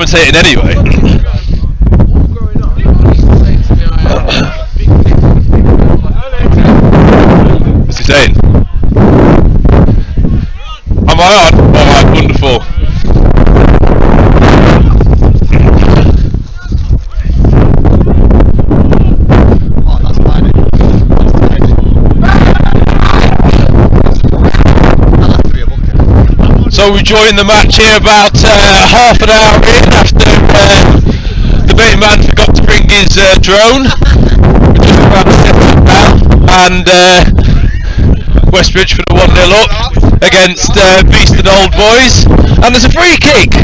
commentating anyway. What's he saying? Am I on? Alright, wonderful. So we joined the match here about half an hour in after the main man forgot to bring his drone. We're just about to set it down, and West Bridgford are 1-0 up against Beeston Old Boys, and there's a free kick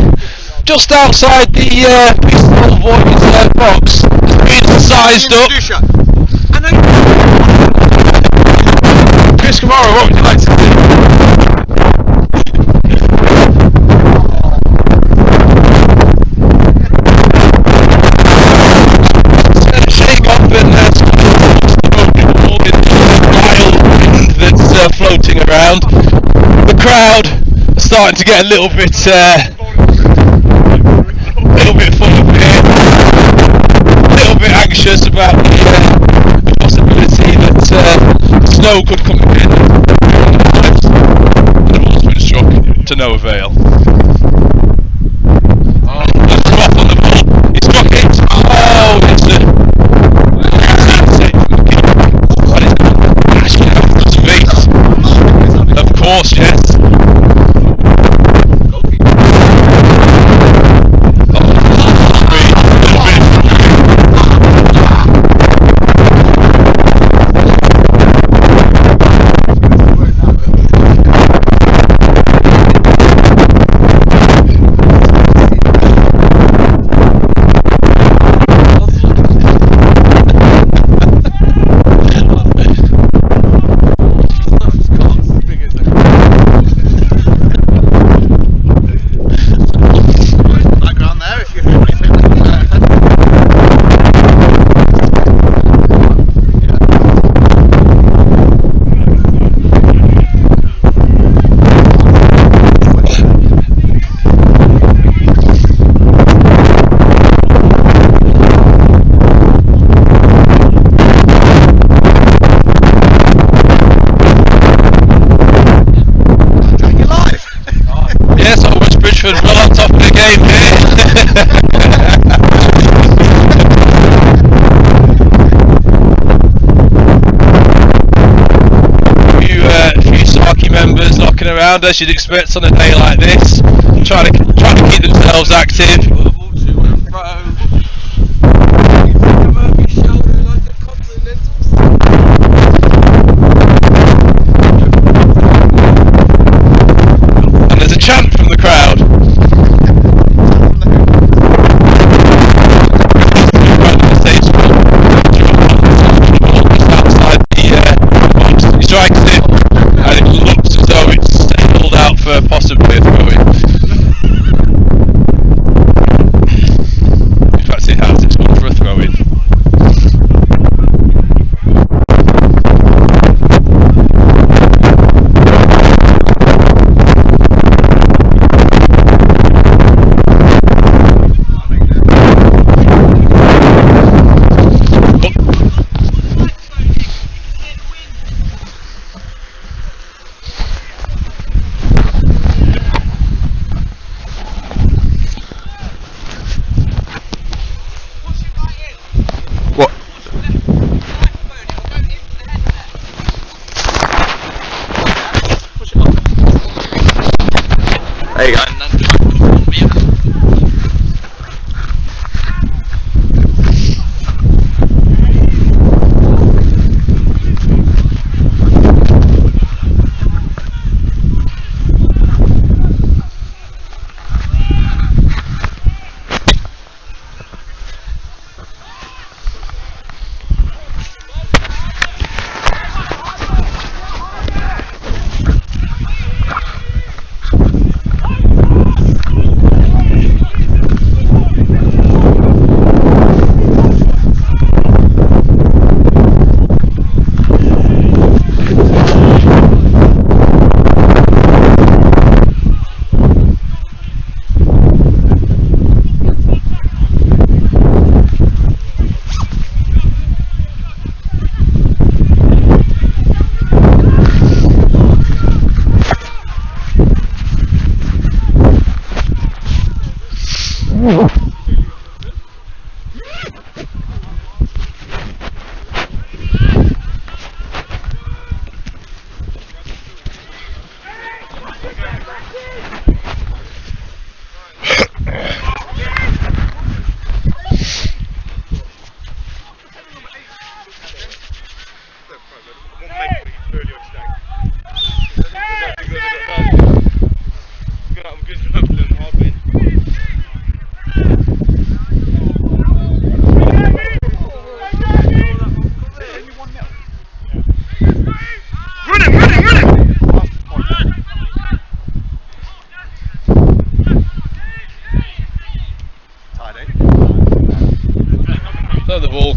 just outside the Beeston Old Boys box. It's been sized up. Chris Kamara, what would you like to do? Floating around. The crowd are starting to get a little bit full of it, a little bit anxious about the possibility that snow could come in. And the ball's been struck to no avail. There's a drop on the ball. He struck it. Oh, it's of course, yes. Well on top of the game here. A few Saki members knocking around as you'd expect on a day like this, trying to keep themselves active. And there's a chant from the crowd. Strikes it, and it looks as though it's settled out for possibly a throw-in.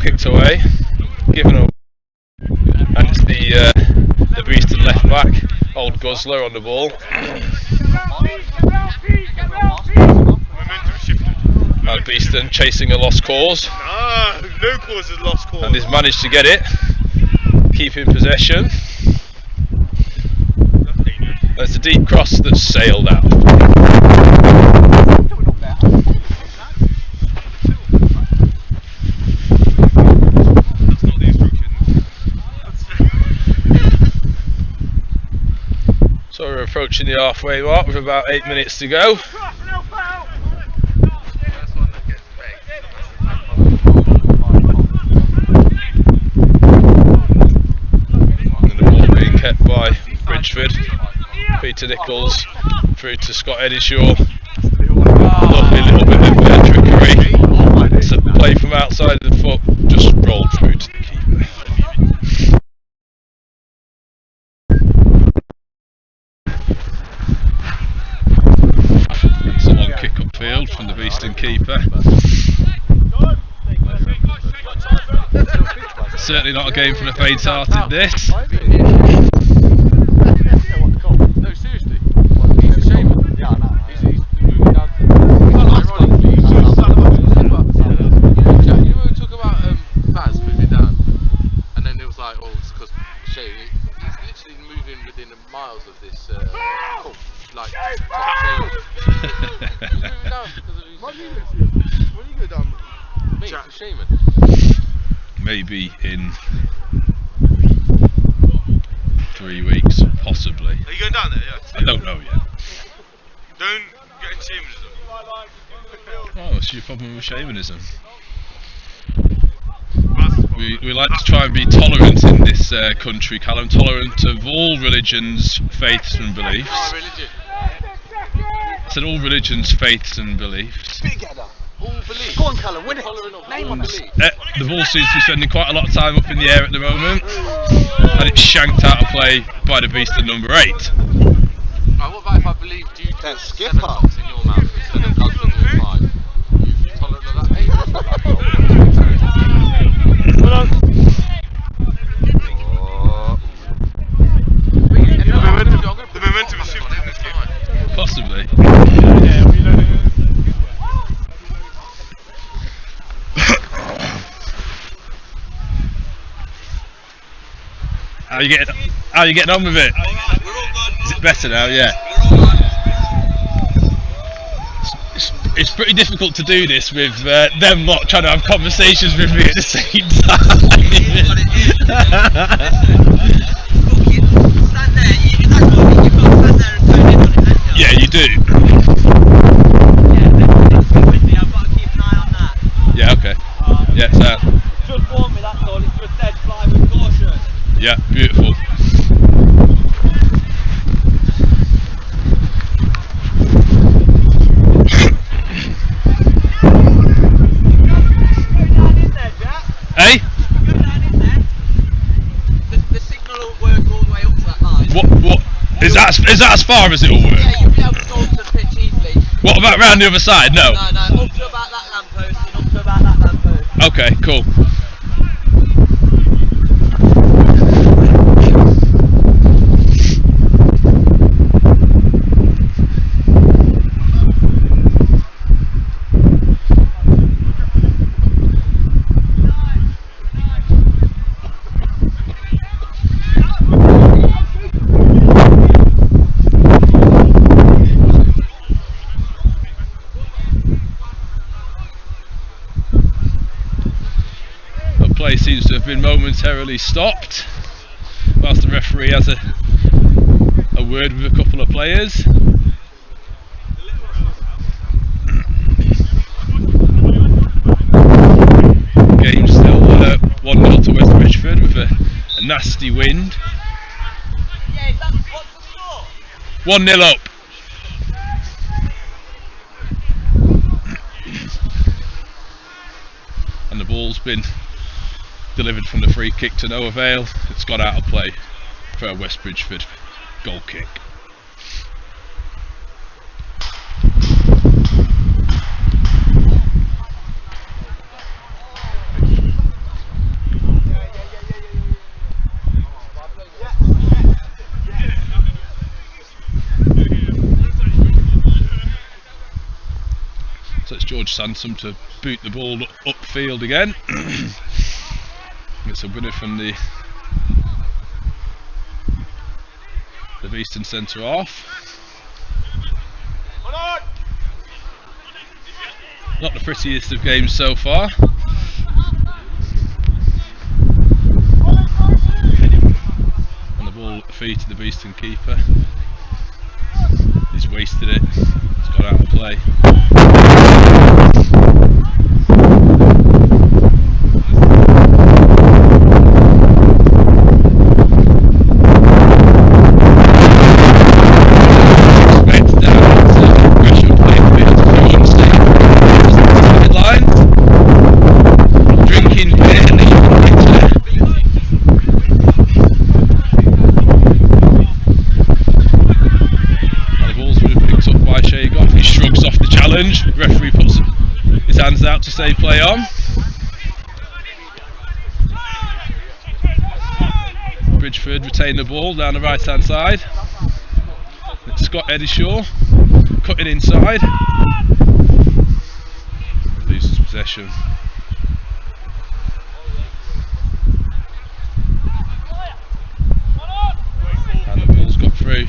kicked away, given away, and it's the Beeston left back, Old Guzzler, on the ball. And Beeston chasing a lost cause. No cause is lost cause. And he's managed to get it, keeping possession. There's a deep cross that's sailed out. That's not the instructions. So we're approaching the halfway mark with about 8 minutes to go. And the ball being kept by Bridgford. Peter Nichols through to Scott EDDYSHAW. Lovely little bit of trickery. It's a play from outside of the foot, just rolled through to the keeper. It's a long kick upfield from the Beeston keeper. Certainly not a game for the faint-hearted, this. Shea, he's literally moving within miles of this like he's moving down because of his When you go down? mate, for Shaman. Maybe in 3 weeks, possibly. Are you going down there? Yeah. I don't know yet. Don't get shamanism. Oh, what's your problem with shamanism? We like to try and be tolerant in this country, Callum, tolerant of all religions, faiths and beliefs. I said all religions, faiths and beliefs. All beliefs. Go on, Callum, win it. Name one. The ball seems to be spending quite a lot of time up in the air at the moment, and it's shanked out of play by the Beeston number 8. Right, what about if I believed you to skip 7 cocks in your mouth instead of dozen or 5? You tolerant of that, mate? The momentum is shifting in this game. Possibly. How are you getting on with it? Is it better now? Yeah. It's pretty difficult to do this with them not trying to have conversations with me at the same time. Yeah, you do. Yeah, okay. Yeah, so. Just warn me, that's all. It's just dead fly with caution. Yeah, beautiful. Hey? The signal will work all the way up to that line. What is that as far as it'll work? Yeah, you'll be able to go to the pitch easily. What about round the other side? No. No, up to about that lamppost and up to about that lamppost. Okay, cool. Play seems to have been momentarily stopped whilst the referee has a word with a couple of players. Game still 1-0 to West Bridgford with a nasty wind. Yeah, that's what's the score? 1-0 up. And the ball's been delivered from the free kick to no avail. It's got out of play for a West Bridgford goal kick. George Sansom to boot the ball upfield again. It's a winner from the Beeston centre half. Not the prettiest of games so far. And the ball at the feet of the Beeston keeper. He's wasted it. It's got out of play. Referee puts his hands out to say play on. Bridgford retain the ball down the right hand side. It's Scott EDDYSHAW cutting inside. Loses possession. And the ball's got through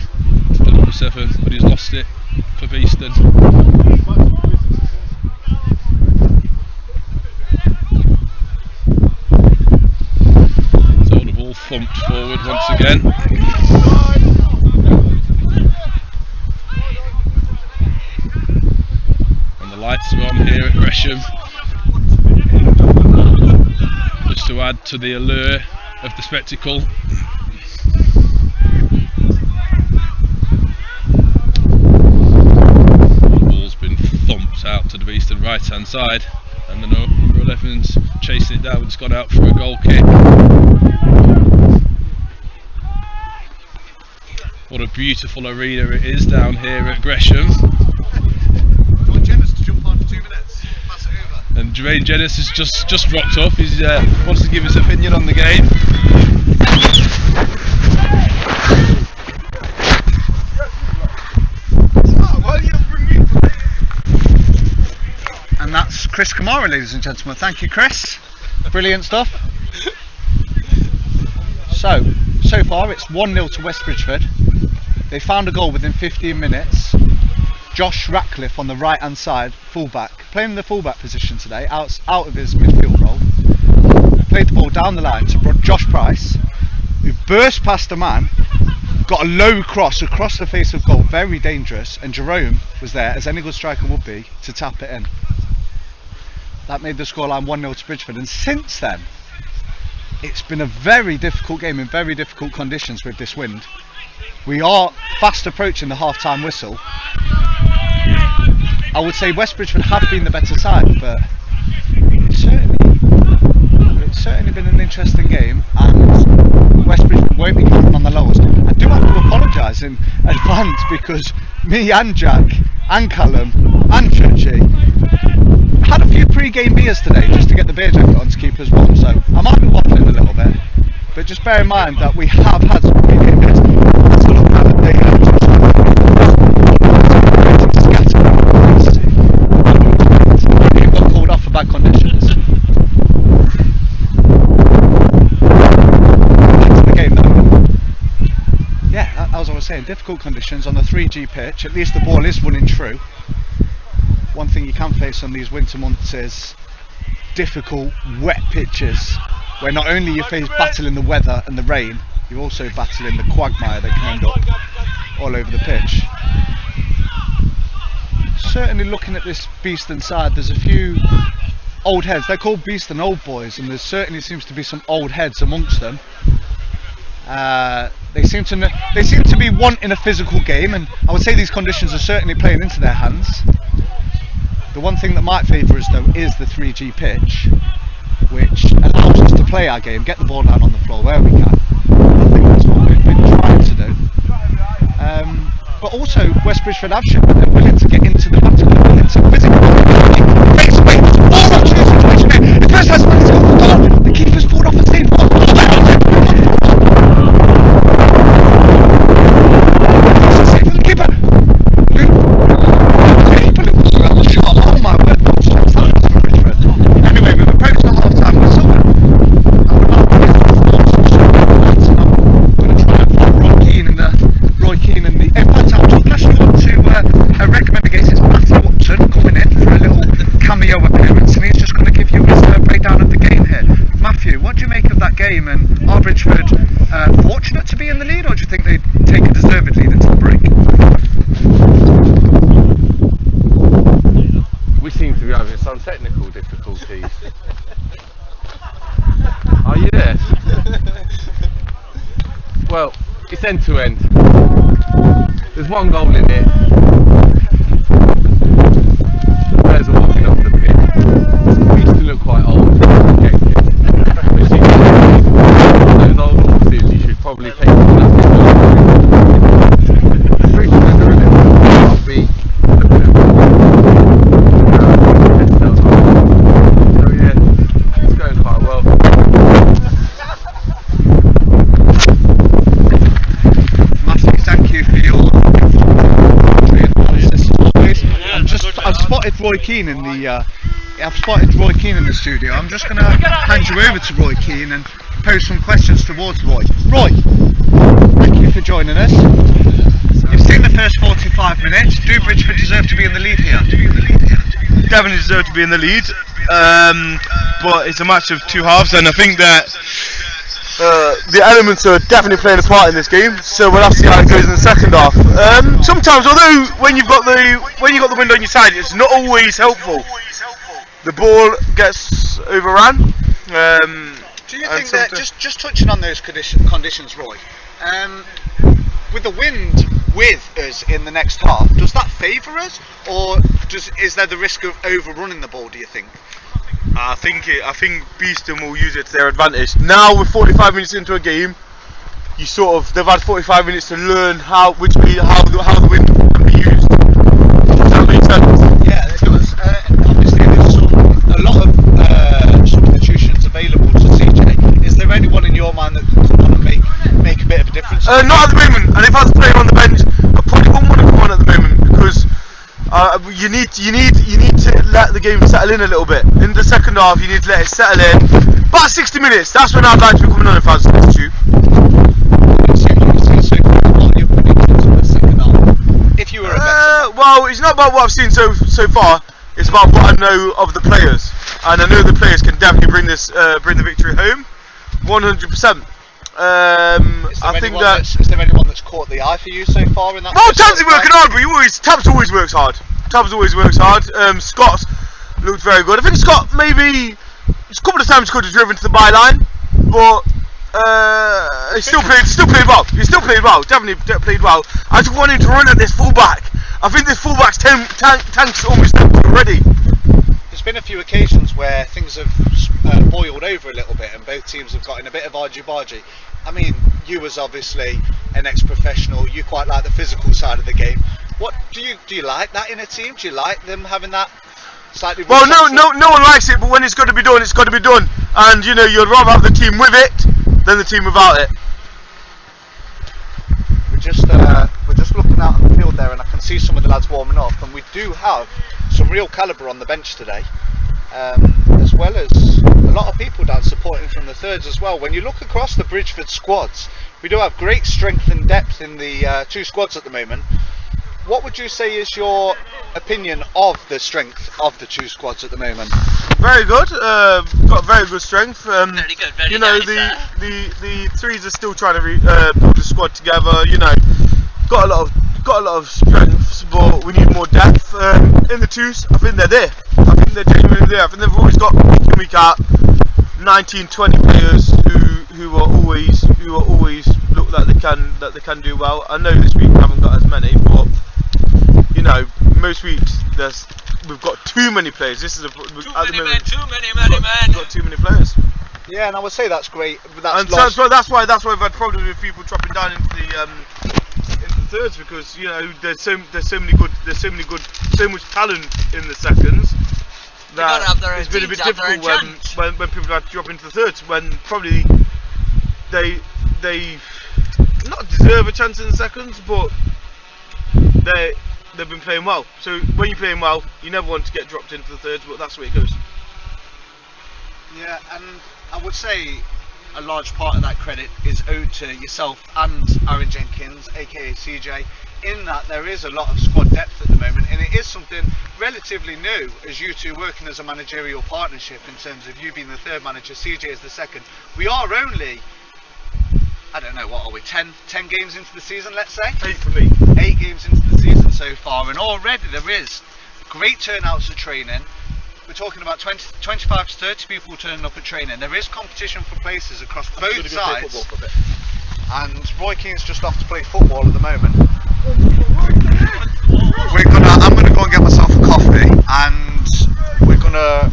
to number 7, but he's lost it for Beeston. So the ball thumped forward once again. And the lights are on here at Gresham, just to add to the allure of the spectacle. Out to the Beeston right hand side, and the number 11's chasing it down. It's gone out for a goal kick. What a beautiful arena it is down here at Gresham. And Jermaine Jennis has just rocked up. He wants to give his opinion on the game. And that's Chris Kamara, ladies and gentlemen. Thank you, Chris. Brilliant stuff. So far it's 1-0 to West Bridgford. They found a goal within 15 minutes. Josh Ratcliffe on the right hand side, fullback, playing in the fullback position today, out of his midfield role. Played the ball down the line to Josh Price, who burst past a man, got a low cross across the face of goal, very dangerous, and Jerome was there, as any good striker would be, to tap it in. That made the scoreline 1-0 to Bridgford, and since then it's been a very difficult game in very difficult conditions with this wind. We are fast approaching the half-time whistle. I would say West Bridgford have been the better side, but it's certainly been an interesting game, and West Bridgford won't be counting on the lowers. I do have to apologise in advance, because me and Jack and Callum and Churchy had a few pre-game beers today just to get the beer jacket on to keep us warm, so I might be waffling a little bit, but just bear in mind that we have had some pre-game beers. Let's look at it. They got called off for bad conditions. Back to the game though. Yeah, as I was saying, difficult conditions on the 3G pitch. At least the ball is running true. One thing you can face on these winter months is difficult, wet pitches, where not only you face battling the weather and the rain, you're also battling the quagmire that can end up all over the pitch. Certainly looking at this Beeston side, there's a few old heads. They're called Beeston Old Boys, and there certainly seems to be some old heads amongst them. They seem to be wanting a physical game, and I would say these conditions are certainly playing into their hands. The one thing that might favour us though is the 3G pitch, which allows us to play our game, get the ball down on the floor where we can. I think that's what we've been trying to do. But also West Bridgford have shown that they're willing to get into the battle, they're willing to physically face away. Oh, watch this situation here. It's first time it's got the goal. The keeper's pulled off the same ball. Save for the keeper. Oh my word, that was what do you make of that game? And are Bridgford fortunate to be in the lead, or do you think they'd take a deserved lead into the break? We seem to be having some technical difficulties. Are you there? Well, it's end to end. There's one goal in it. The players are walking off the pitch. We used to look quite old. Those old horses, you should probably take them back. Bridgford are in it. I'll be looking at so yeah, it's going quite well. Matthew, thank you for your analysis. I've spotted Roy Keane in the. I've spotted Roy Keane in the studio. I'm just going to hand you over to Roy Keane and pose some questions towards Roy. Roy, thank you for joining us. You've seen the first 45 minutes. Do Bridgford deserve to be in the lead here? Definitely deserve to be in the lead, but it's a match of two halves, and I think that the elements are definitely playing a part in this game. So we'll have to see how it goes in the second half. Sometimes, although when you've got the wind on your side, it's not always helpful. The ball gets overrun. Do you think that just touching on those conditions, Roy? With the wind with us in the next half, does that favour us, or is there the risk of overrunning the ball? Do you think? I think Beeston will use it to their advantage. Now we're 45 minutes into a game. They've had 45 minutes to learn how the wind can be used. Does that make sense? Yeah, it does. Obviously, there's a lot of substitutions available to CJ. Is there anyone in your mind that can want to make a bit of a difference? Not at the moment. And if I was playing on the bench, I probably wouldn't want to come on at the moment because you need to let the game settle in a little bit. In the second half, you need to let it settle in. About 60 minutes. That's when I'd like to be coming on if I was supposed to. If you were a better well, it's not about what I've seen so far. It's about what I know of the players, and I know the players can definitely bring the victory home, 100%. I think that is there anyone that's caught the eye for you so far in that? well, Tabs is working hard, but Tabs always works hard. Scott looked very good. I think Scott maybe a couple of times could have driven to the byline, but he still played well. He still played well. Definitely played well. I just want him to run at this fullback. I think this fullback's tank's almost empty already. There's been a few occasions where things have boiled over a little bit, and both teams have got in a bit of argy-bargy. I mean, you was obviously an ex-professional. You quite like the physical side of the game. What do you like that in a team? Do you like them having that slightly? Well, no one likes it, but when it's got to be done, it's got to be done. And you know, you'd rather have the team with it than the team without it. We're just looking out on the field there, and I can see some of the lads warming up, and we do have some real calibre on the bench today, as well as a lot of people down supporting from the thirds as well. When you look across the Bridgford squads, we do have great strength and depth in the two squads at the moment. What would you say is your opinion of the strength of the two squads at the moment? Very good. Got very good strength. Very good. Very you know, nice, the threes are still trying to build a squad together. You know, got a lot of strengths, but we need more depth. In the twos, I think they're there. I think they're genuinely there. I think they've always got week out 19, 20 players who are always look like they can do well. I know this week we haven't got as many, but you know, most weeks we've got too many players. This is too many men. We've got too many players. Yeah, and I would say that's great. But that's why we've had problems with people dropping down into the thirds, because you know there's so much talent in the seconds that it's been a bit difficult when people have to drop into the thirds, when probably they not deserve a chance in the seconds, but they've been playing well. So when you're playing well, you never want to get dropped into the thirds, but that's the way it goes. Yeah, and I would say a large part of that credit is owed to yourself and Aaron Jenkins, aka CJ, in that there is a lot of squad depth at the moment, and it is something relatively new as you two working as a managerial partnership in terms of you being the third manager, CJ is the second. We are only, I don't know, what are we, 10 games into the season, let's say? 8 for me. 8 games into the season so far, and already there is great turnouts at training. We're talking about 25 to 30 people turning up at training. There is competition for places across both sides. And Roy Keane's just off to play football at the moment. I'm gonna go and get myself a coffee, and we're gonna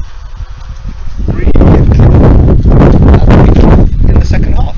in the second half.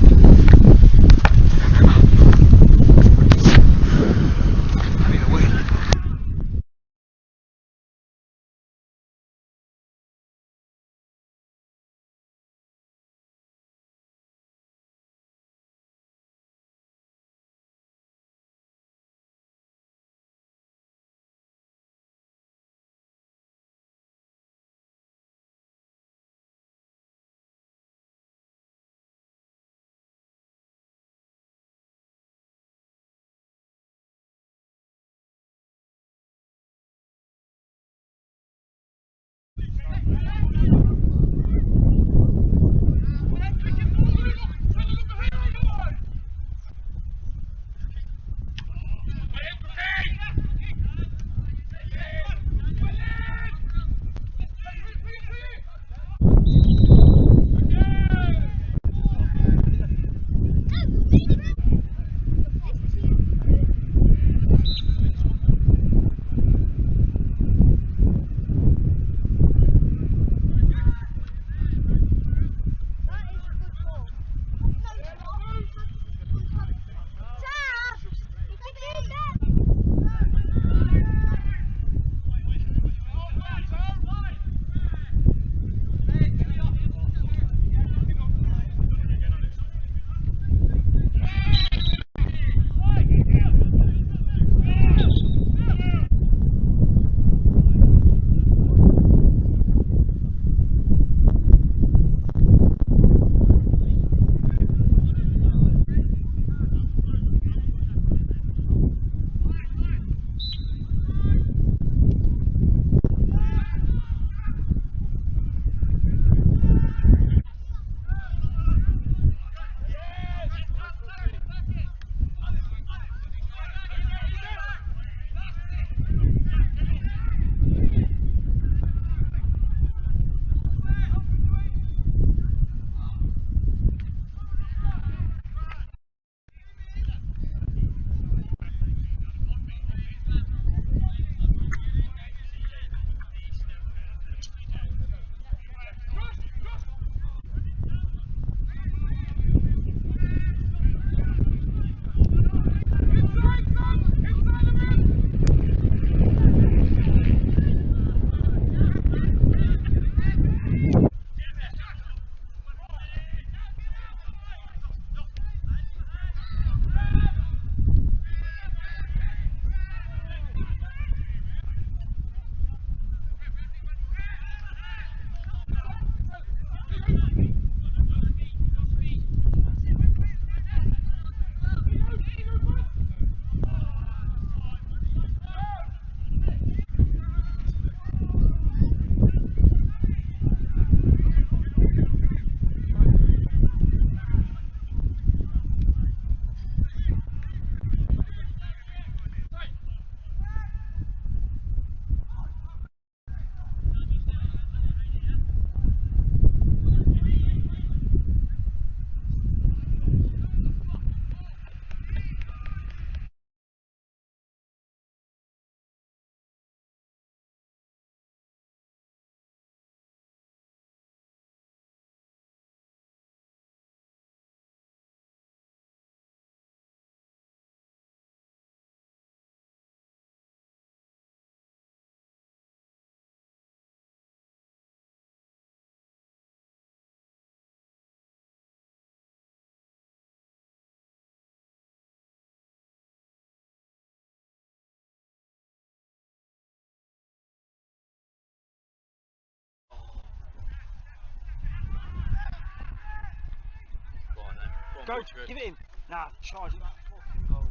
Go, give it in. Nah, charge it that fucking goal.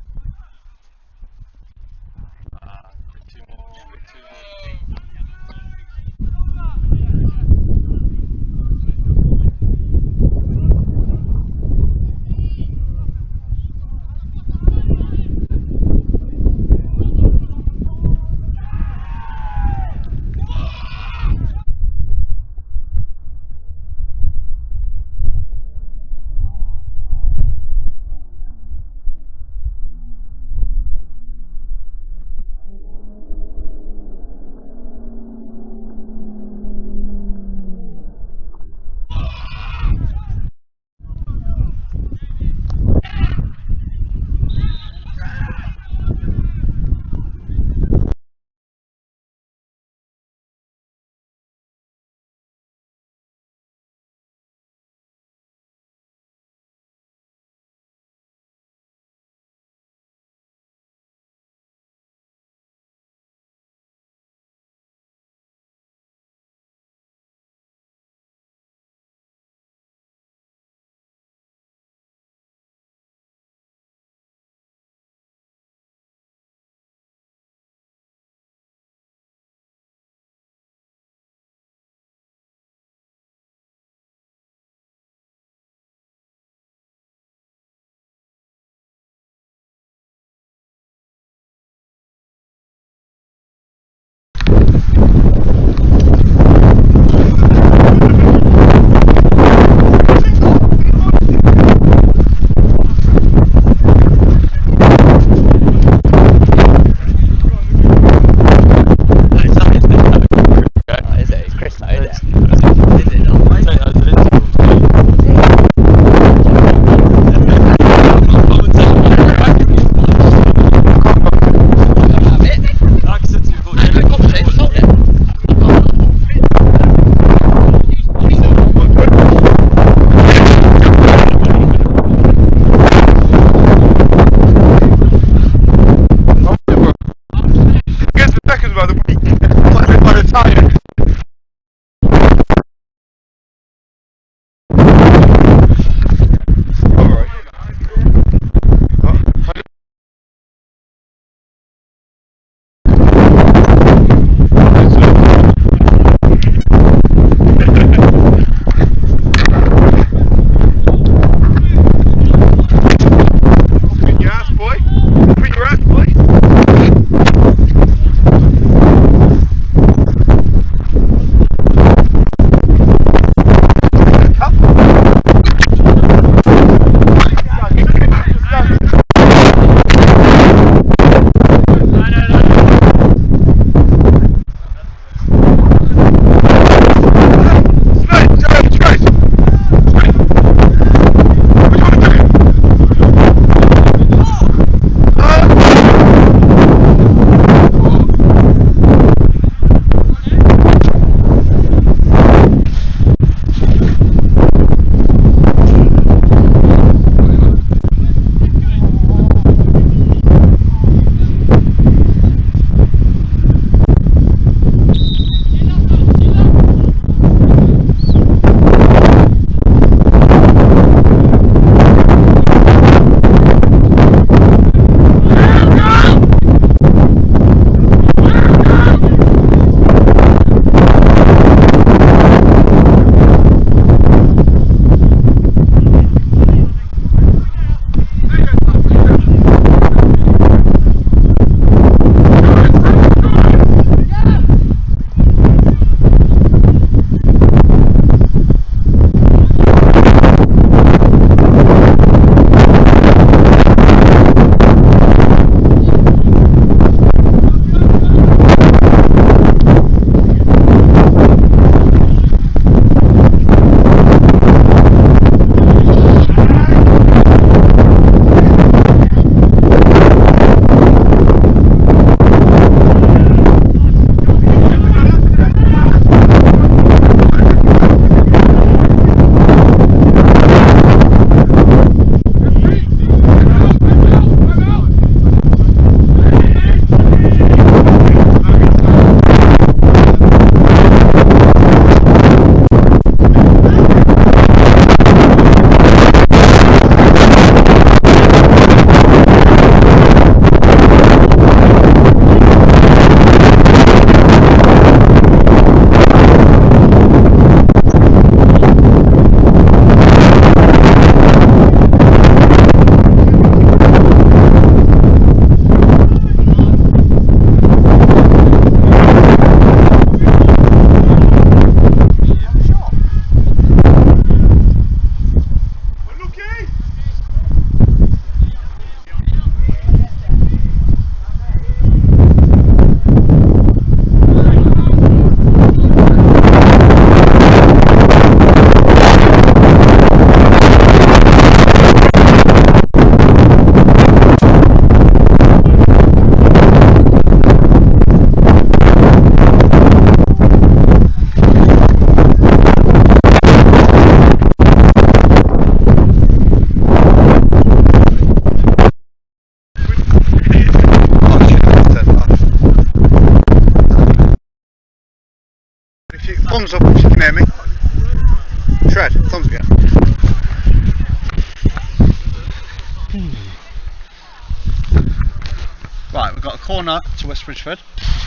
corner to West Bridgford.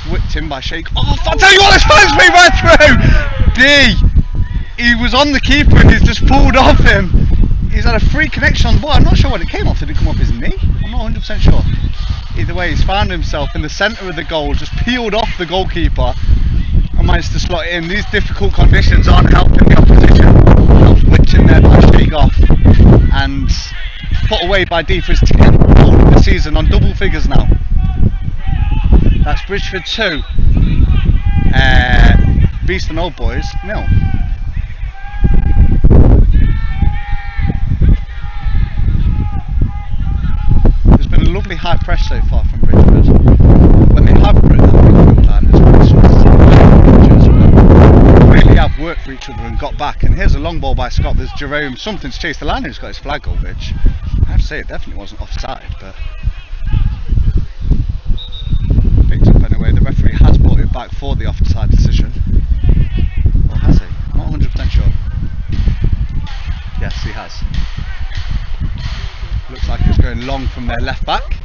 Whipped in by Shea. Oh, I'll tell you what, this finds me right through! D! He was on the keeper and he's just pulled off him. He's had a free connection on the ball. I'm not sure what it came off. Did it come off his knee? I'm not 100% sure. Either way, he's found himself in the centre of the goal, just peeled off the goalkeeper and managed to slot it in. These difficult conditions aren't helping the opposition. Whipped in there by Shea and put away by D for his 10th goal of the season on double figures now. That's Bridgford 2, Beeston Old Boys 0. There's been a lovely high press so far from Bridgford. When they have broken that midfield line, there's been sort of really have worked for each other and got back. And here's a long ball by Scott. There's Jerome, something to chase the line, who's got his flag goal, which I have to say it definitely wasn't offside, but picked up anyway. The referee has brought it back for the offside decision. Or has he? Not 100% sure. Yes, he has. Looks like it's going long from their left back.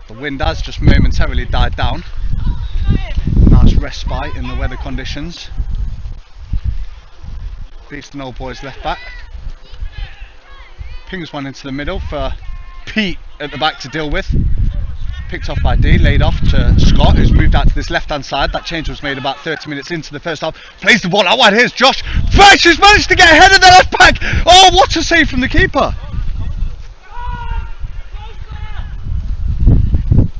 The wind has just momentarily died down. Nice respite in the weather conditions. Beeston Old Boys left back. Pings one into the middle for Pete at the back to deal with. Picked off by D, laid off to Scott, who's moved out to this left hand side. That change was made about 30 minutes into the first half. Plays the ball out wide. Here's Josh Fresh, who's managed to get ahead of the left back. Oh, what a save from the keeper!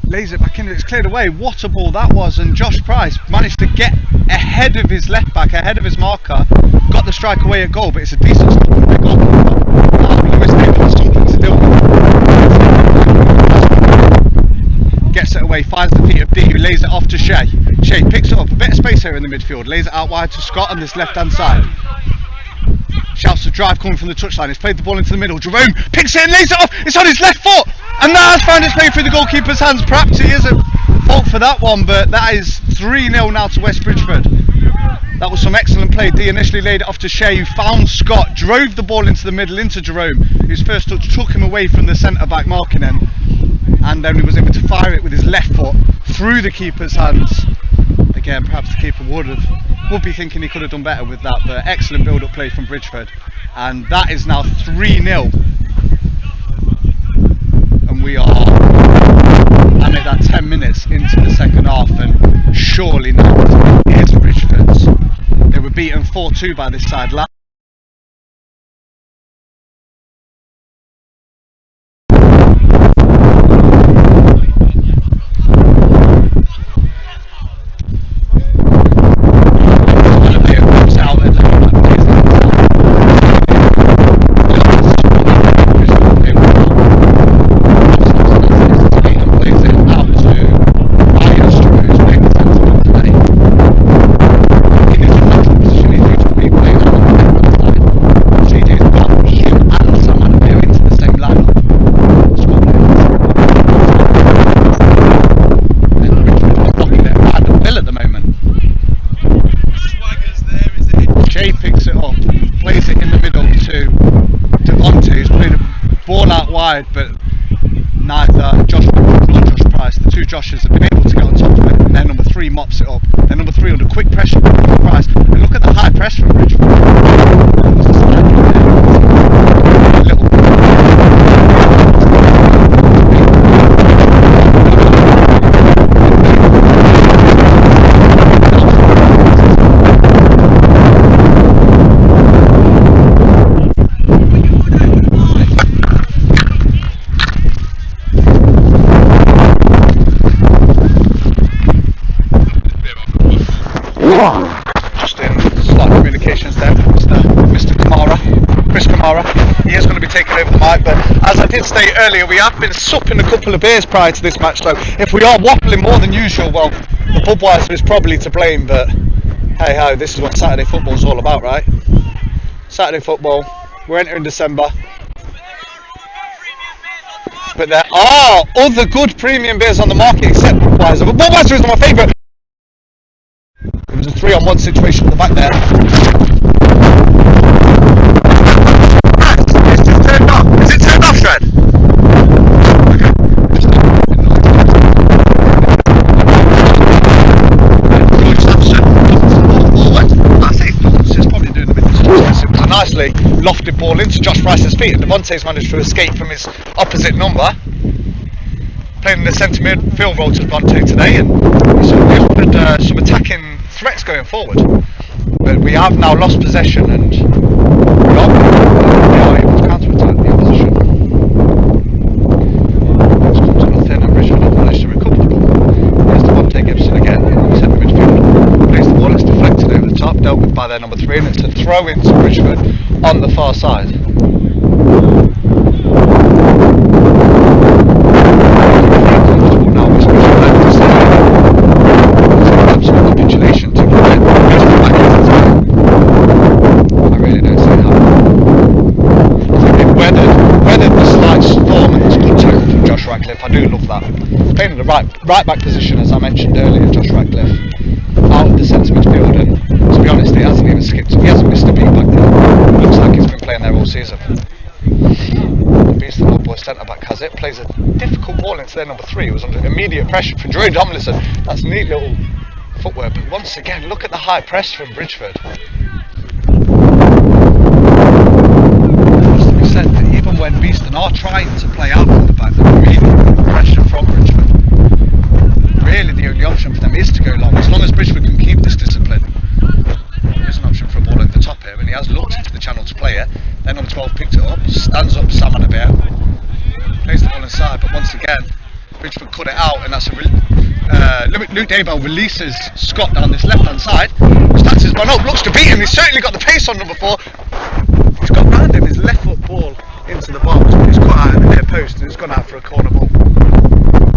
Lays it back in, it's cleared away. What a ball that was, and Josh Price managed to get ahead of his left back, ahead of his marker. Got the strike away at goal, but it's a decent stop from the goalkeeper. Lewis David has something to deal with. Gets it away, finds the feet of D, who lays it off to Shea. Shea picks it up, a bit of space here in the midfield, lays it out wide to Scott on this left hand side. Shouts the drive coming from the touchline. He's played the ball into the middle. Jerome picks it and lays it off. It's on his left foot, and that has found its way through the goalkeeper's hands. Perhaps he is at fault for that one, but that is 3-0 now to West Bridgford. That was some excellent play. D initially laid it off to Shea, who found Scott, drove the ball into the middle into Jerome, whose first touch took him away from the centre back marking him, and then he was able to fire it with his left foot through the keeper's hands. Again, perhaps the keeper would be thinking he could have done better with that, but excellent build-up play from Bridgford, and that is now 3-0. And we are at that 10 minutes into the second half, and surely now it is Bridgford's. They were beaten 4-2 by this side last. But neither Josh nor Josh Price, the two Joshes, have been able to get on top of it, and then number 3 mops it up. Then number 3 under quick pressure from Price, and look at the high press from Bridgford. Just in slot communications there from Mr. Chris Kamara. He is going to be taking over the mic, but as I did state earlier, we have been supping a couple of beers prior to this match, so if we are waffling more than usual, well, the Budweiser is probably to blame, but hey ho, this is what Saturday football is all about, right? Saturday football, we're entering December, but there are other good premium beers on the market except Budweiser, but Budweiser is my favourite. It was a 3-on-1 situation at the back there. It's just turned off. Is it turned off, Shred? Okay. lofted ball into Josh Price's feet, and Devontei's managed to escape from his opposite number. Playing in the centre midfield role to Devontei today, and he's offered some attacking threats going forward. But we have now lost possession, and we are able to counter-attack the opposition. It's come to nothing, and Bridgford have managed to recover the ball. Here's Devontei Gibson again in the centre midfield. Plays the ball, it's deflected over the top, dealt with by their number 3, and it's a throw into Bridgford on the far side. Capitulation to get Bridgford back into the game. I really don't see how. I think they've weathered the slight storm, and it's a good tackle from Josh Ratcliffe. I do love that. Playing in the right back position, as I mentioned earlier, Josh Ratcliffe out of the centre midfield, and to be honest, he hasn't even skipped. He hasn't missed a beat back there. Looks like he's been playing there all season. The Beeston Old Boys centre back has it. Plays a difficult ball into their number 3. It was under immediate pressure from Jerome Tomlinson. That's a neat little footwork, but once again, look at the high press from Bridgford. It has to be said that even when Beeston are trying to play out from the back, they're really the pressure from Bridgford. Really, the only option for them is to go long. As long as Bridgford can keep this discipline, there is an option for a ball over the top here, and he has looked into the channel to play it. Then number 12 picked it up, stands up Sam Bear, plays the ball inside, but once again, Bridgford cut it out, and that's a Luke Daybell releases Scott down this left hand side, starts his run up, looks to beat him. He's certainly got the pace on number 4. He's got round him his left foot ball into the box, but it's cut out at the near post, and it's gone out for a corner ball.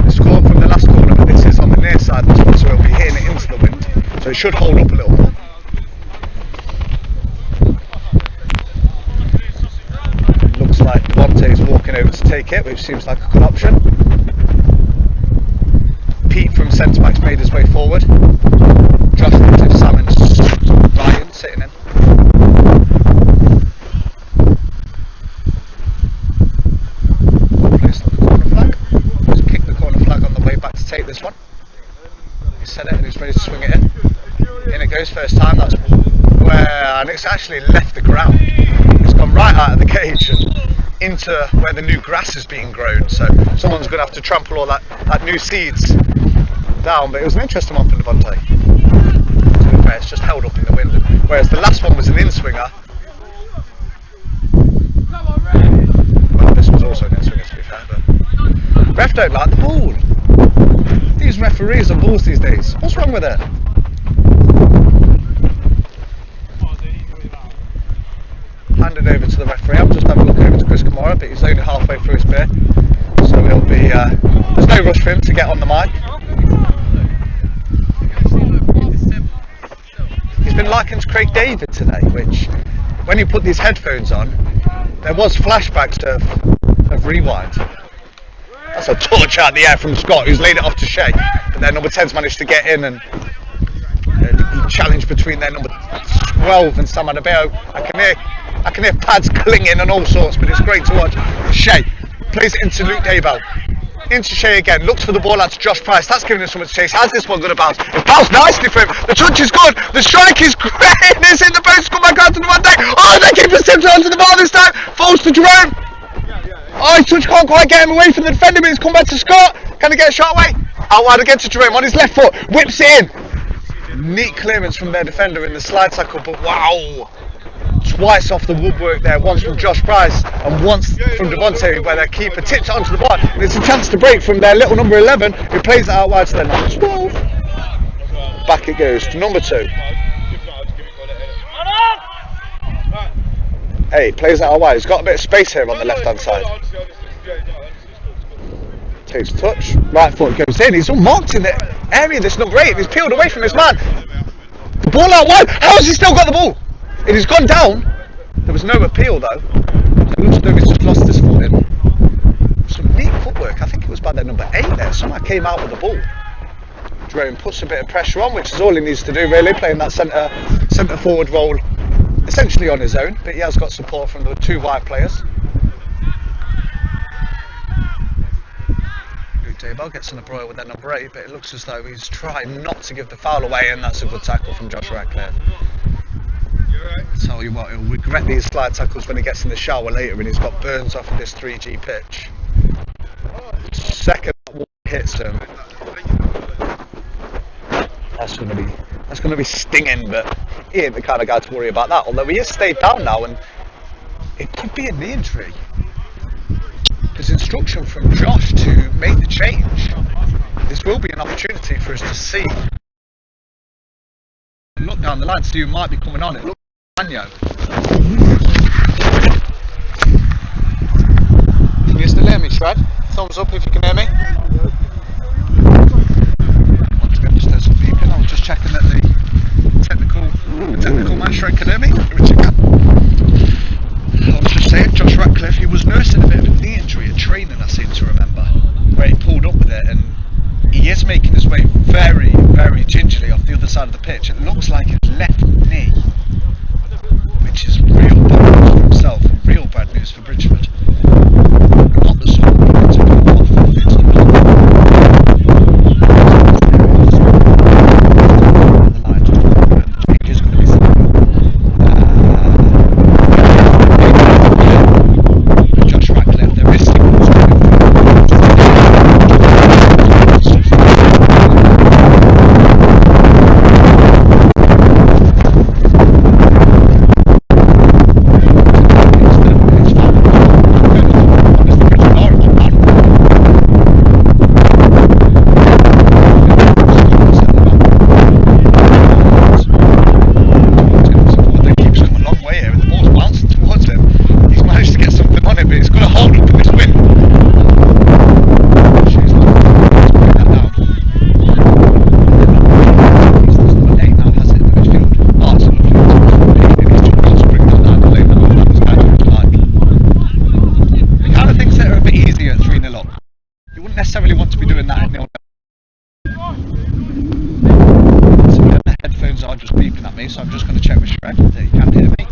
It's scored from the last corner, but this is on the near side, so it'll be hitting it into the wind, so it should hold up a little bit. Looks like Devontei's walking over to take it, which seems like a good option. Pete from centre back's made his way forward. Drafted into Salmon's Ryan sitting in. Placed on the corner flag. Just kick the corner flag on the way back to take this one. He set it and he's ready to swing it in. In it goes first time. That's where, and it's actually left the ground. It's gone right out of the cage and into where the new grass is being grown. So someone's going to have to trample all that new seeds down, but it was an interesting one for Devontei. To be fair, it's just held up in the wind, whereas the last one was an in-swinger. Well, this was also an in-swinger, to be fair, but ref don't like the ball. These referees are balls these days. What's wrong with it? Handed over to the referee. I'm just having a look over to Chris Kamara, but he's only halfway through his beer, so it'll be there's no rush for him to get on the mic. He's been likened to Craig David today, which, when you put these headphones on, there was flashbacks of Rewind. That's a touch out the air from Scott, who's laid it off to Shea, but their number 10's managed to get in, and the challenge between their number 12 and Sam Adebayo. I can hear pads clinging and all sorts, but it's great to watch. Shea plays it into Luke Daybell. Into Shea again, looks for the ball out to Josh Price. That's giving him someone to chase. How's this one going to bounce? It bounced nicely for him. The touch is good. The strike is great. It's in the post. Come back out to the one day. Oh, they keep us tipped onto the ball this time. Falls to Jerome. Oh, his touch can't quite get him away from the defender, but it's come back to Scott. Can he get a shot away? Out wide again to Jerome on his left foot. Whips it in. Neat clearance from their defender in the slide tackle, but wow. Twice off the woodwork there, once from Josh Price and once from Devontei, where their keeper tips it onto the bar, and it's a chance to break from their little number 11, who plays it out wide to their number 12. Back it goes to number 2. Hey, plays it out wide. He's got a bit of space here on the left hand side. Takes a touch, right foot goes in. He's unmarked in the area, this number 8. He's peeled away from his man. The ball out wide. How has he still got the ball? It has gone down. There was no appeal though. It looks like he's just lost his foot in. Some neat footwork. I think it was by their number 8 there. Someone came out with the ball. Jerome puts a bit of pressure on, which is all he needs to do really, playing that centre forward role essentially on his own, but he has got support from the 2 wide players. Luke Daybell gets on a broil with their number 8, but it looks as though he's trying not to give the foul away, and that's a good tackle from Josh Ratcliffe. That's how you what, he'll regret these slide tackles when he gets in the shower later and he's got burns off of this 3G pitch. Second one hits him. That's gonna be stinging, but he ain't the kind of guy to worry about that. Although he has stayed down now, and it could be a knee injury. There's instruction from Josh to make the change. This will be an opportunity for us to see. Look down the line, see who might be coming on. It looks like Daniel. Can you still hear me, Shred? Thumbs up if you can hear me. Once again, just there's some beeping. I was just checking that the technical man, Shred, can hear me. Which you can. I was just saying, Josh Ratcliffe, he was nursing a bit of a knee injury at training, I seem to remember, where he pulled up with it, and he is making his way very, very gingerly off the other side of the pitch. It looks like his left knee, which is real bad news for himself and real bad news for Bridgford. Not the sort of thing to go off if it's not. The line just change is going to be Josh Ratcliffe, there is signals coming through. So I'm just going to check with Shred that he can hear me.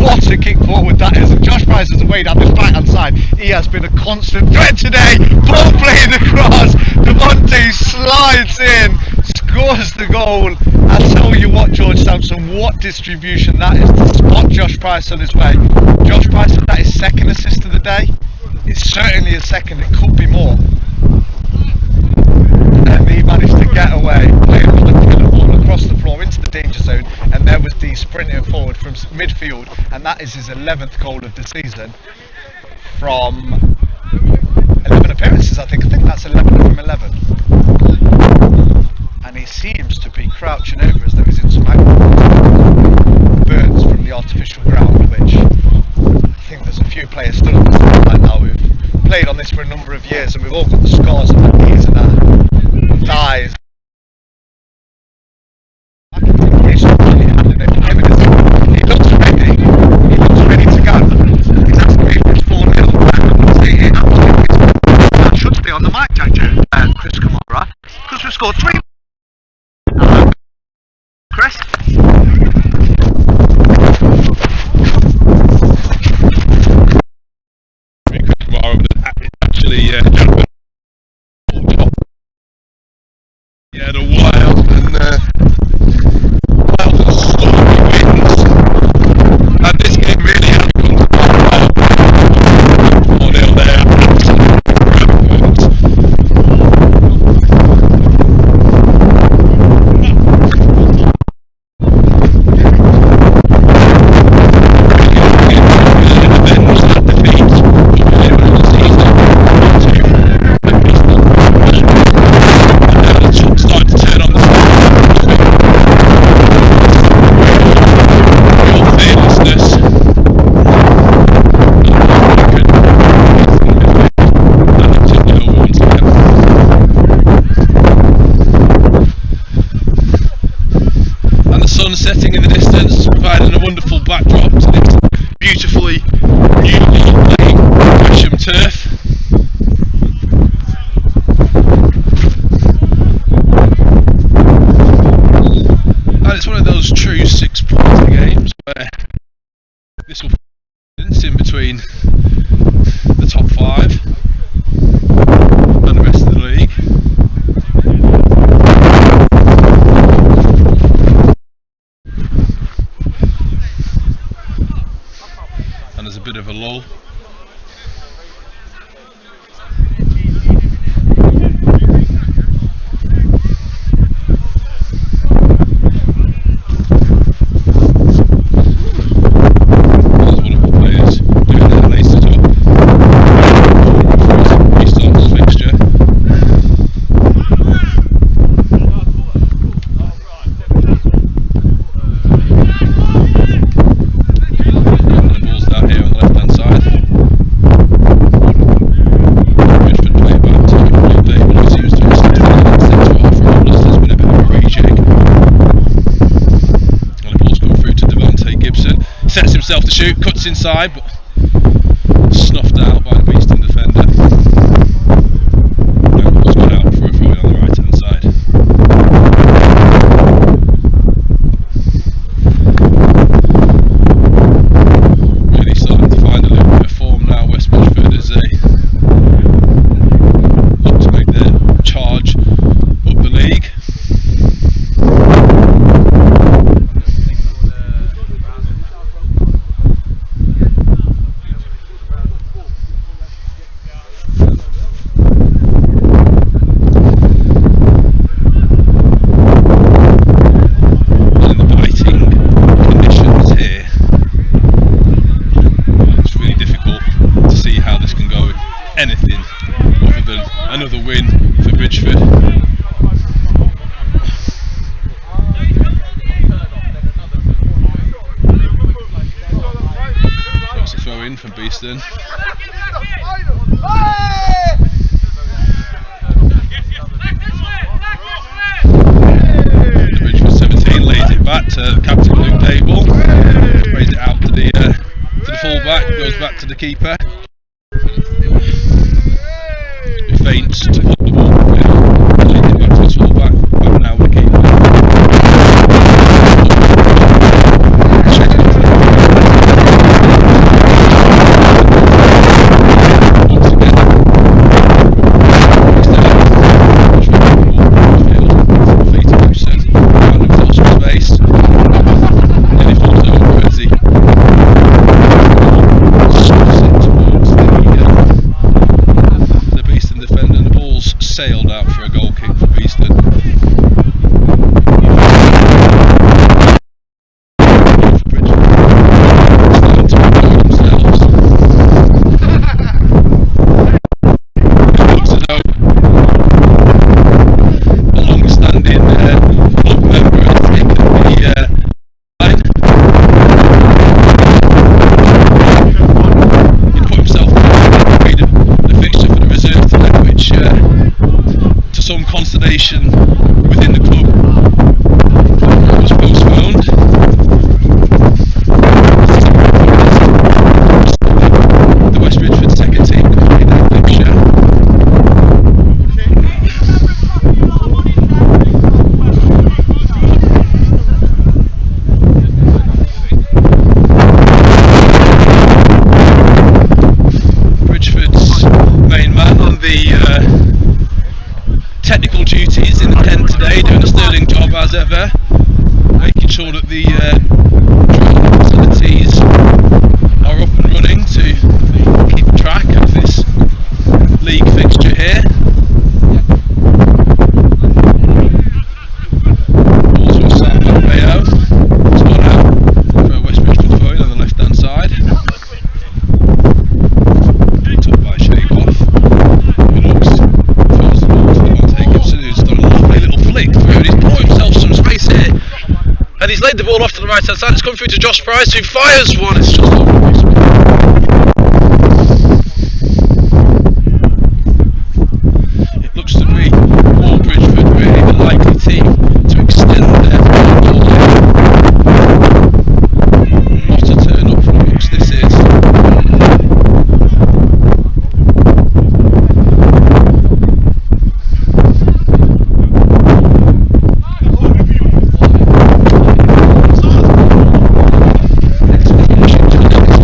What a kick forward that is. And Josh Price is away down this right hand side. He has been a constant threat today. Ball playing across. Devontei slides in, scores the goal. I tell you what, George Sampson, what distribution that is to spot Josh Price on his way. Josh Price, that is second assist of the day. It's certainly a second, it could be more. And he managed to get away, playing with the killer ball across the floor into the danger zone, and there was the sprinting forward from midfield, and that is his 11th goal of the season from 11 appearances. I think that's 11 from 11, and he seems to be crouching over as though he's in some burns from the artificial ground, which I think there's a few players still on this line now who've played on this for a number of years, and we've all got the scars on our knees and our thighs. He looks ready. He looks ready to go. He's asking me if it's 4-0. That should stay on the mic, JJ. Chris Kamara. Because we've scored 3. Chris? Actually, yeah, the wild and stormy winds, and this game really has come to pass. 4-0 there, absolutely rampant. Setting in the distance, providing a wonderful backdrop to this beautifully newly laid Gresham turf. And it's one of those true 6-point games where this will be in between the top 5 and the rest of the league. lull. Sets himself to shoot, cuts inside, but snuffed out by the Beeston defender. Ball's gone out for a throw on the right hand side. Really starting to find a little bit of form now, West Bridgford, as they look to make their charge up the league. Anything other than another win for Bridgford. That's a throw in from Beeston. The Bridgford 17 lays it back to the captain Luke Dable. Plays it out to the full-back, goes back to the keeper. Feints to put the ball down, lead it back to his full-back, back now with the keeper. Once again, he's there, feet to Gibson, found himself some space, then he falls over as he stuffs it towards the Beeston defender, and the ball's sailed out for a goal kick for Beeston. For Bridgford, starting to enjoy themselves. It looks as though a long-standing club member has taken the line. He put himself through the fixture for the reserve tonight, which to some consternation within the club was postponed. The West Bridgford second team completed that fixture. Bridgford's main man on the technical duties in the tent today, doing a sterling job as ever, making sure that the training facilities are up and running to keep track of this league fixture here. Also a start by Mayo, it's gone out for a West Bridgford throw on the left hand side. Took by Shea off, who looks throws the ball to Devontei Gibson, who's done a lovely little flick through, and he's bought himself some space here, and he's laid the ball off to the right hand side. It's come through to Josh Price, who fires one. It's just over. It looks to me all Bridgford really the likely team to extend their ball line. Not a turn up from looks this is. Explanation to the next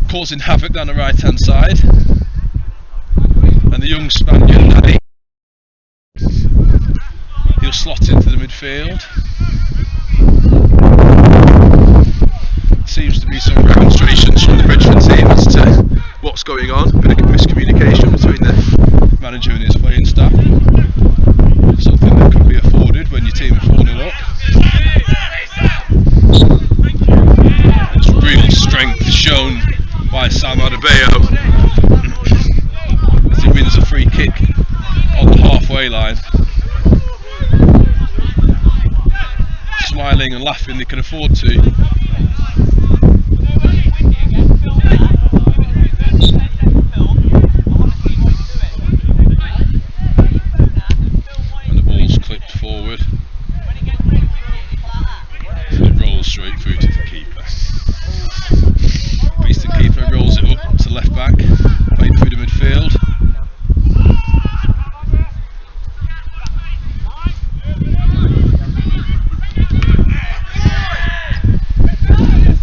causing havoc down the right hand side. And the young Spaniard Danny, he'll slot into the midfield. Seems to be some demonstrations from the Bridgford team as to what's going on. A bit of miscommunication between the manager and his playing staff. Something that can be afforded when your team are 4-0 up. It's real strength shown by Sam Adebayo as he wins a free kick on the halfway line. Smiling and laughing, they can afford to. And the ball's clipped forward. It rolls straight through to the keeper. Beeston keeper rolls it up to left back, played through the midfield.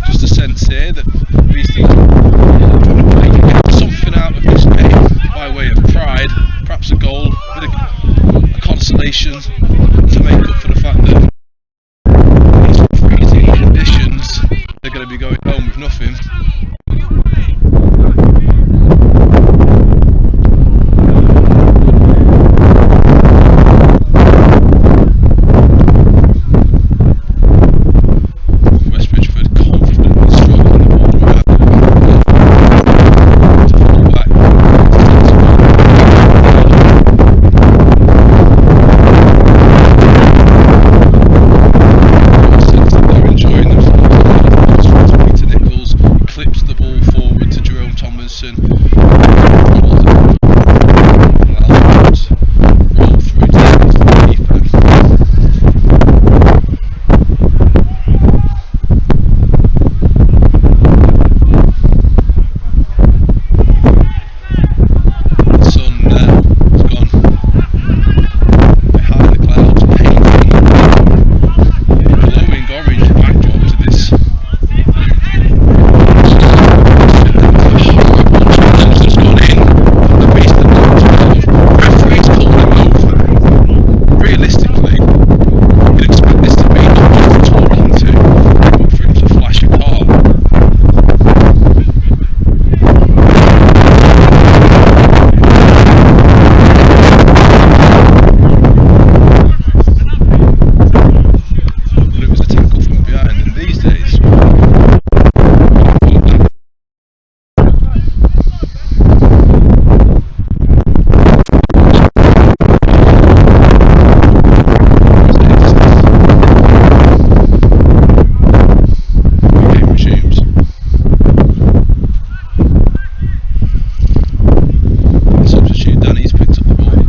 Just a sense here that Beeston can get something out of this game by way of pride, perhaps a goal, a consolation to make up for the fact that freezing conditions, they're going to be going home with nothing. West Bridgford confidently stroking the ball around to full back. They're enjoying themselves. To Nichols, clips the ball forward to Jerome Tomlinson. Roll through to the keeper. The sun now has gone behind the clouds, painting a glowing orange backdrop to this. Challenge has gone in from the Beeston Old Boys. Referee's pulled him over. Realistically, you'd expect this to be not just for talking to, but for him to flash a card. But it was a tackle from behind, and these days, the game resumes. Substitute Danny's picked up the ball.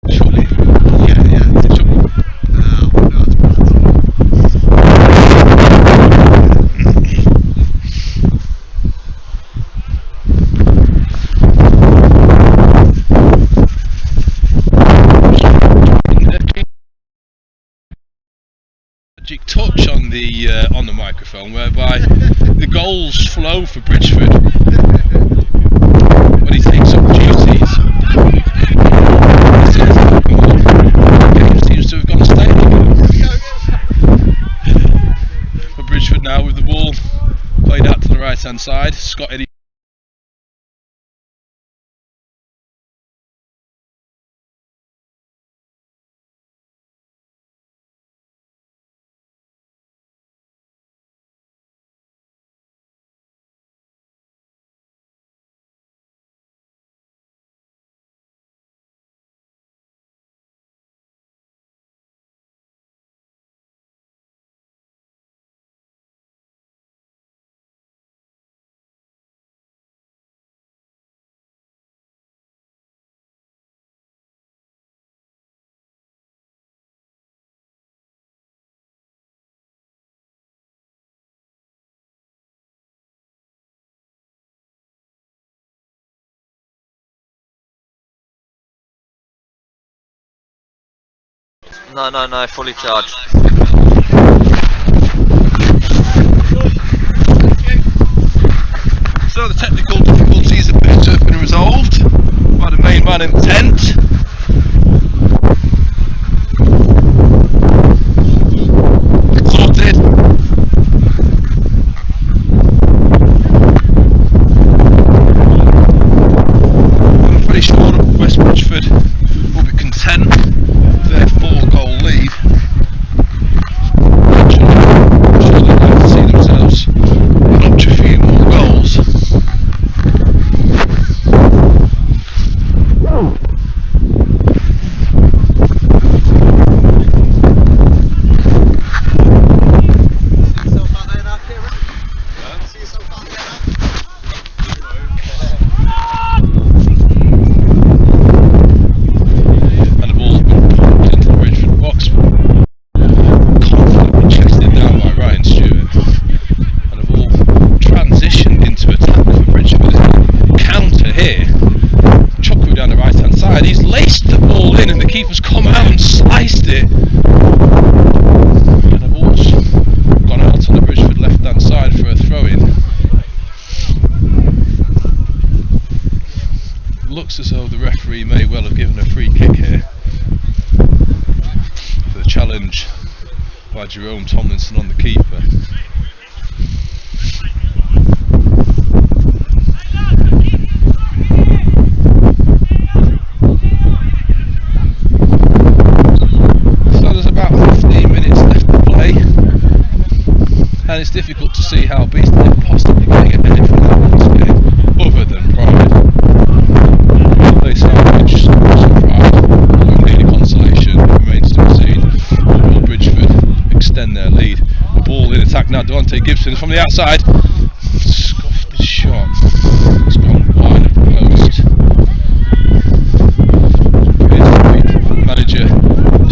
Surely. Magic touch on the microphone, whereby the goals flow for Bridgford when he takes up duties. The game seems to have gone stale. For Bridgford now with the ball played out to the right hand side. Scott Eddy No, fully charged. So the technical difficulties have been resolved by the main man in the tent. Sorted. I'm pretty sure West Bridgford will be content with their 4-goal lead. I'm sure they'd like to see themselves notch a few more goals. Keeper's come out and sliced it, and the ball's gone out on the Bridgford left hand side for a throw-in. Looks as though the referee may well have given a free kick here for the challenge by Jerome Tomlinson on the keeper. And it's difficult to see how Beeston are possibly getting ahead from that once game, other than pride. They salvage some pride, only the consolation remains to be seen. Will Bridgford extend their lead? The ball in attack now, Devontei GIBSON from the outside. Scuffed the shot. It's gone wide of the post. Manager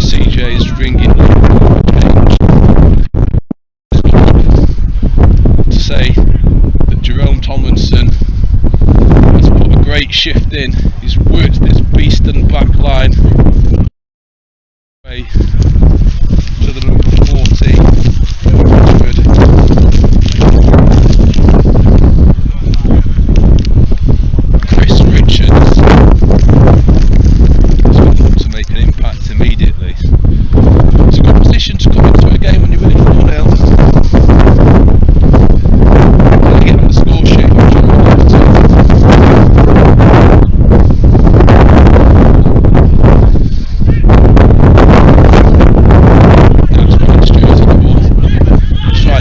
CJ is ringing. Say that Jerome Tomlinson has put a great shift in. He's worked this Beeston back line way to the number 40 Chris Richards has got to make an impact immediately. It's a good position to come into a game when you're winning 4-0.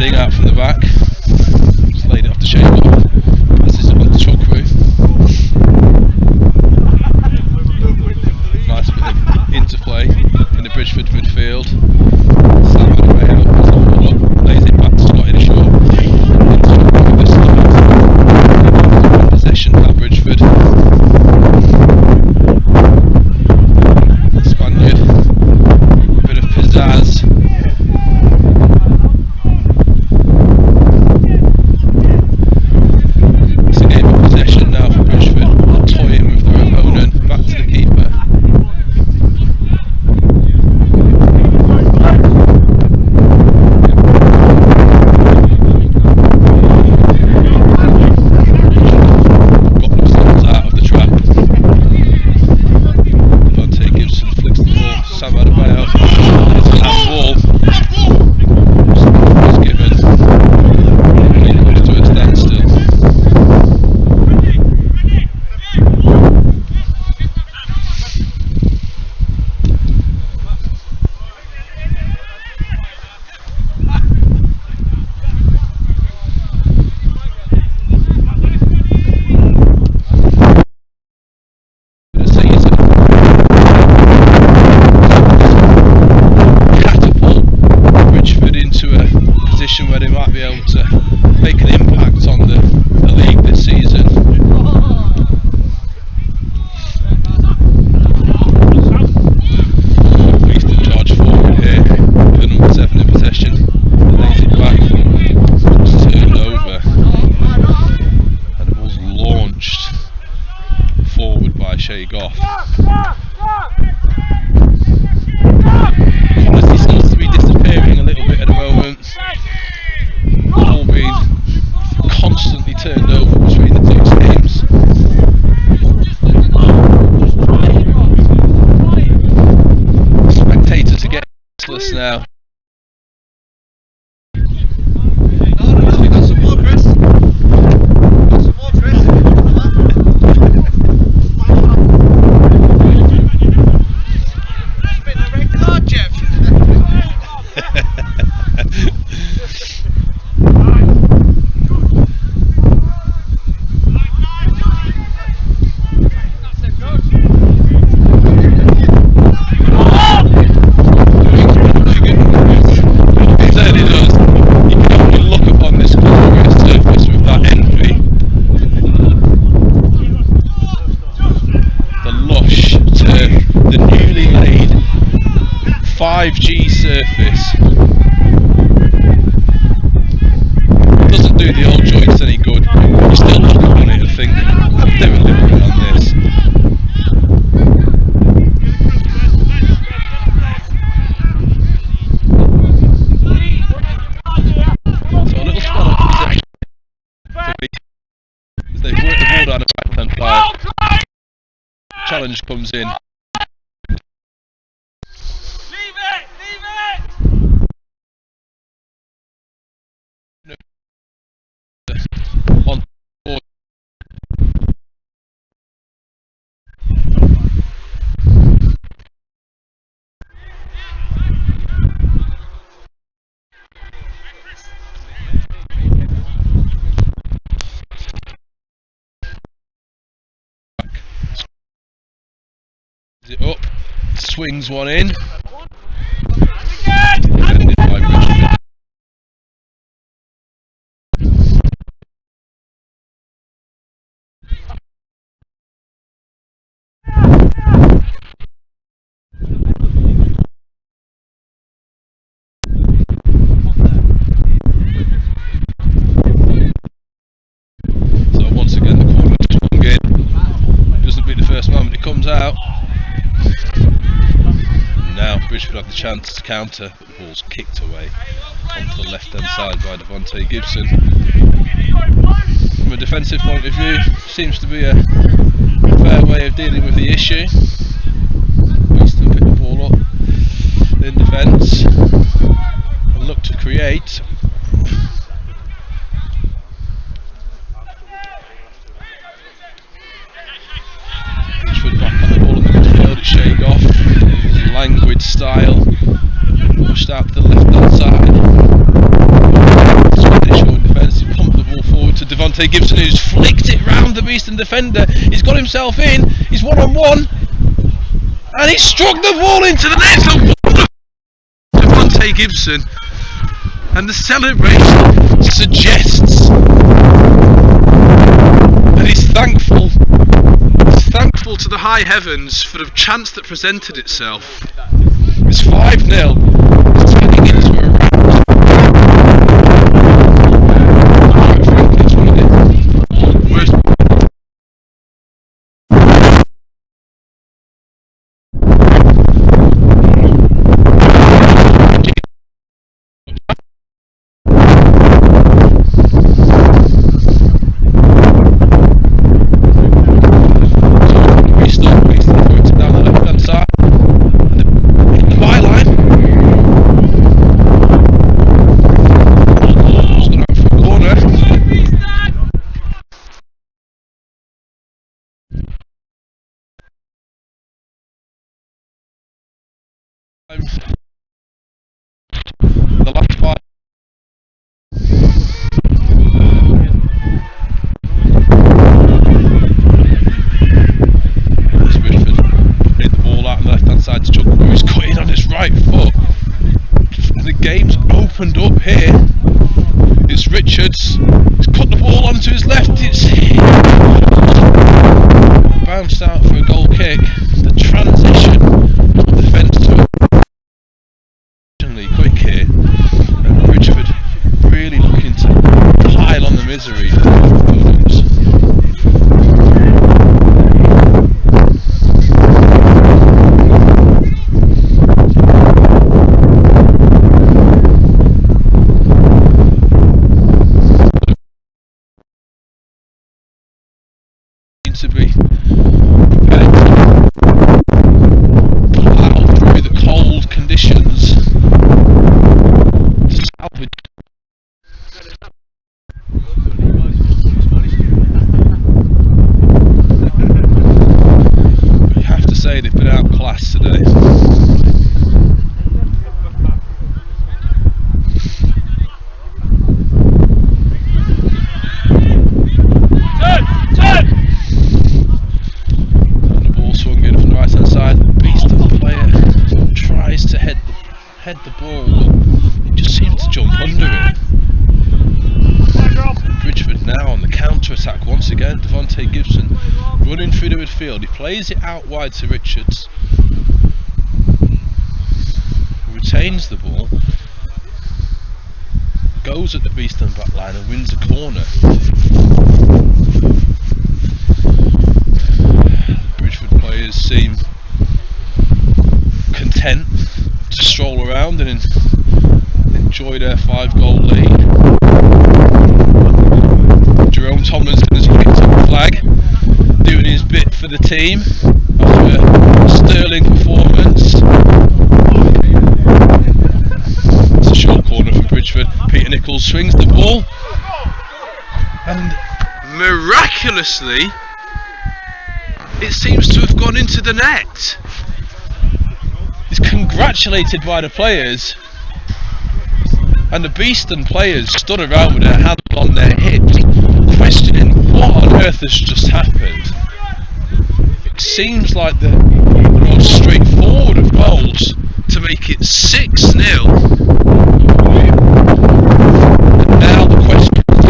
Out from the back, just laid it off to Shea, passes it on to nice bit of interplay in the Bridgford midfield. Sam Adewale out, lays it back to Scott EDDYSHAW. Possession by Bridgford. Spaniard, a bit of pizzazz. chance now. We got some more, Chris. Got some more, Chris. It's been a red card, Jeff. The lush turf, the newly laid 5G surface. Doesn't do the old joints any good. You still look on it and think, I've never lived on this. So a little spell of possession for me, as they've worked the ball down the right hand side. Challenge comes in. On board. It up, swings one in. Defended by Bridgford. So once again the corner just swung in. Doesn't beat the first man, but it comes out. Now Bridgford have the chance to counter. The ball's kicked away onto the left hand side by Devontei GIBSON. From a defensive point of view, seems to be a fair way of dealing with the issue. Beeston pick the ball up in defence and look to create. Bridgford back on the ball in the midfield. It's Shea GOUGH, languid style, pushed out to the left hand side. Scott EDDYSHAW in defence. He's pumped the ball forward to Devontei GIBSON, who's flicked it round the Beeston defender. He's got himself in. He's one on one, and he struck the ball into the net. So Devontei GIBSON, and the celebration suggests that he's thankful. Thankful to the high heavens for the chance that presented itself. It's 5-0. It's turning into a rout. Quite frankly, it's one of the worst. The last 5. West Bridgford hit the ball out on the left hand side to Chuck, who's cut in on his right foot. The game's opened up here. It's Richards. He's cut the ball onto his left. It's bounced out for a goal kick. The transition from defence to quick here, and Bridgford really looking to pile on the misery for head the ball, it just seems to jump under it. Bridgford now on the counter-attack once again. Devontei Gibson running through the midfield. He plays it out wide to Richards. Retains the ball. Goes at the Beeston back line and wins a corner. Bridgford players seem content to stroll around and enjoy their 5-goal lead. Jerome Tomlinson has picked up the flag, doing his bit for the team after a sterling performance. It's a short corner for Bridgford. Peter Nichols swings the ball and miraculously it seems to have gone into the net. He's congratulated by the players, and the Beeston players stood around with their hands on their hips, questioning what on earth has just happened. It seems like the most straightforward of goals to make it 6-0. And now the question is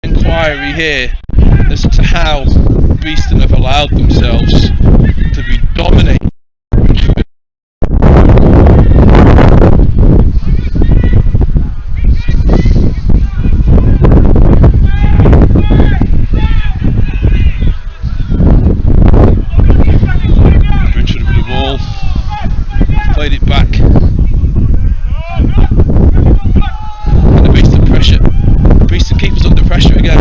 inquiry here as to how Beeston have allowed themselves to be dominated. Bridgford with the ball, played it back, and the Beeston pressure. The Beeston keepers under pressure again.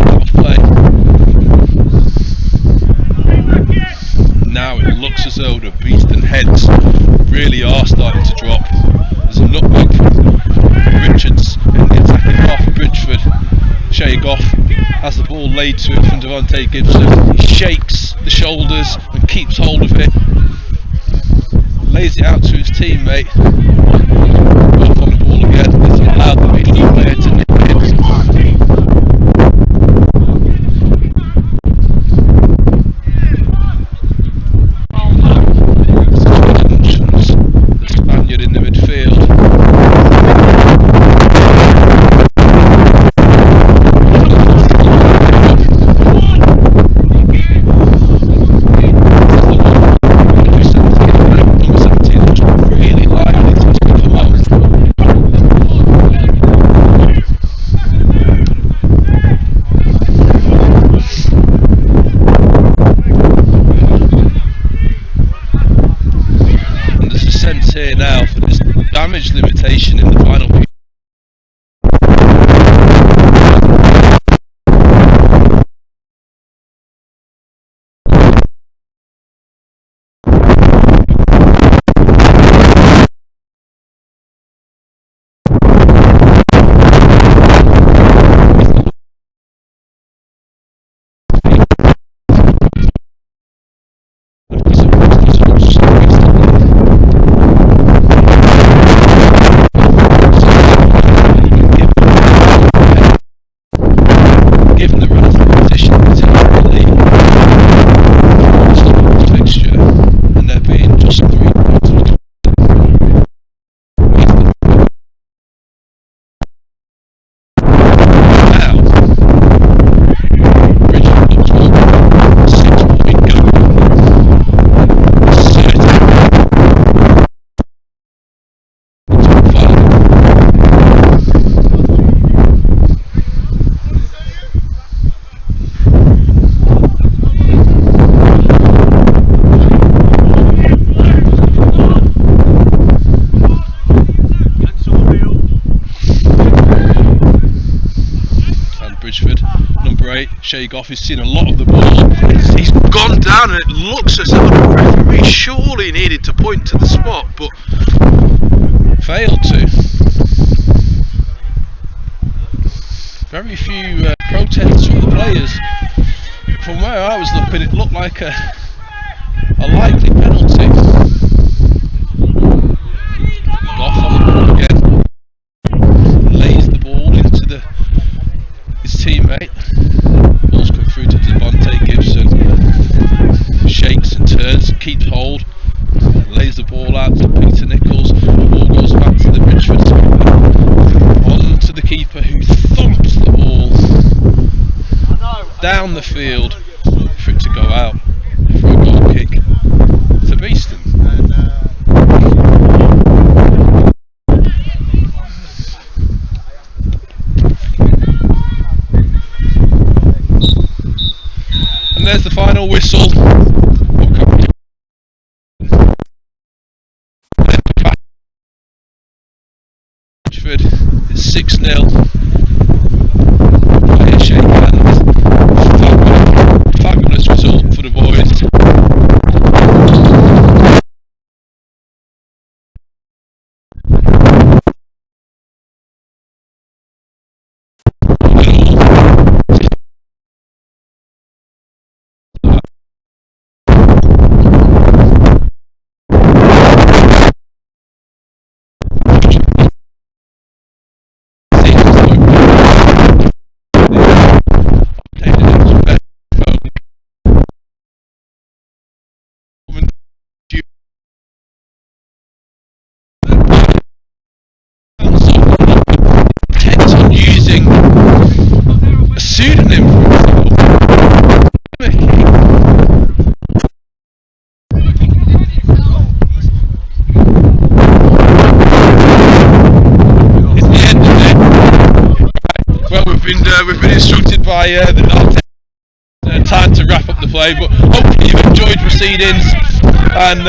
Off play. Now it looks as though the Beeston heads really are starting to drop. There's a nutmeg from Richards in the attacking half of Bridgford. Shea GOUGH has the ball laid to him from Devontei Gibson. He shakes the shoulders and keeps hold of it. Lays it out to his teammate. Up on the ball again. It's allowed the Beeston player to nip it. The Spaniard in the midfield. Really lively to come out. And there's a sense here now for this damage limitation in the final period. Given the relative position, particularly the fixture, and there being just 3 points. Now, Bridgford looks for a 6-point go. Bridgford, number 8, Shea GOUGH, has seen a lot of the ball. He's gone down and it looks as though the referee surely needed to point to the spot, but failed to. Very few protests from the players. From where I was looking, it looked like a likely penalty. GOUGH on the ball again. Lays the ball into his teammate. Ball's come through to Devontei Gibson. Shakes and turns, keeps hold. plays the ball out to Peter Nichols. Ball goes back to the Bridgford side. On to the keeper, who thumps the ball down the field for it to go out for a goal kick to Beeston. And there's the final whistle. Bridgford is 6-0. Players shake hands. Fabulous result for the boys. Intends on using a pseudonym for himself. It's the end of it. Well, we've been instructed by the No.9 time to wrap up the play, but hopefully you've enjoyed proceedings and.